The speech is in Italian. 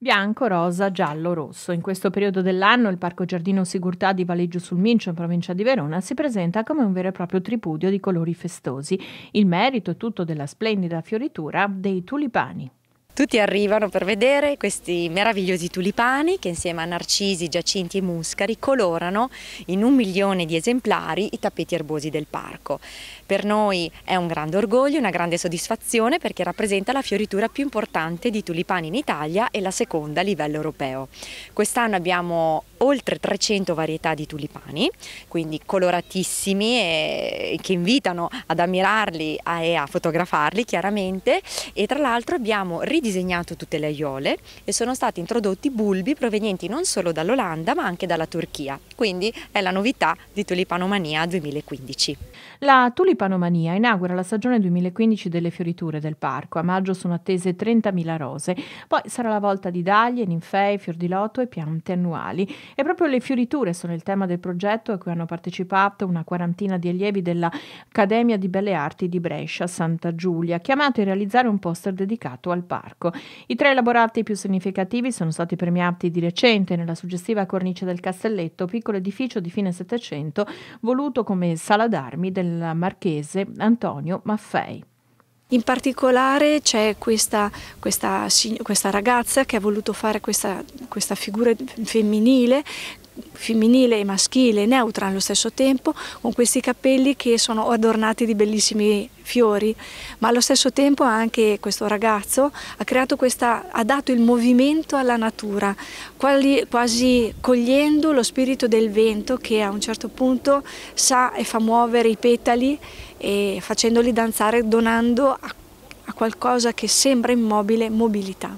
Bianco, rosa, giallo, rosso. In questo periodo dell'anno il Parco Giardino Sigurtà di Valeggio sul Mincio, in provincia di Verona, si presenta come un vero e proprio tripudio di colori festosi. Il merito è tutto della splendida fioritura dei tulipani. Tutti arrivano per vedere questi meravigliosi tulipani che insieme a narcisi, giacinti e muscari colorano in 1 milione di esemplari i tappeti erbosi del parco. Per noi è un grande orgoglio, una grande soddisfazione perché rappresenta la fioritura più importante di tulipani in Italia e la seconda a livello europeo. Quest'anno abbiamo oltre 300 varietà di tulipani, quindi coloratissimi e che invitano ad ammirarli e a fotografarli chiaramente, e tra l'altro abbiamo ridisegnato tutte le aiuole e sono stati introdotti bulbi provenienti non solo dall'Olanda ma anche dalla Turchia, quindi è la novità di Tulipanomania 2015. La tulipanomania inaugura la stagione 2015 delle fioriture del parco. A maggio sono attese 30.000 rose. Poi sarà la volta di dahlie, ninfei, fior di loto e piante annuali. E proprio le fioriture sono il tema del progetto a cui hanno partecipato una quarantina di allievi dell'Accademia di Belle Arti di Brescia, Santa Giulia, chiamati a realizzare un poster dedicato al parco. I 3 elaborati più significativi sono stati premiati di recente nella suggestiva cornice del Castelletto, piccolo edificio di fine Settecento voluto come sala d'armi del marchese Antonio Maffei. In particolare c'è questa ragazza che ha voluto fare questa figura femminile e maschile, neutra allo stesso tempo, con questi capelli che sono adornati di bellissimi fiori, ma allo stesso tempo anche questo ragazzo ha dato il movimento alla natura, quasi cogliendo lo spirito del vento che a un certo punto sa e fa muovere i petali e facendoli danzare, donando a qualcosa che sembra immobile mobilità.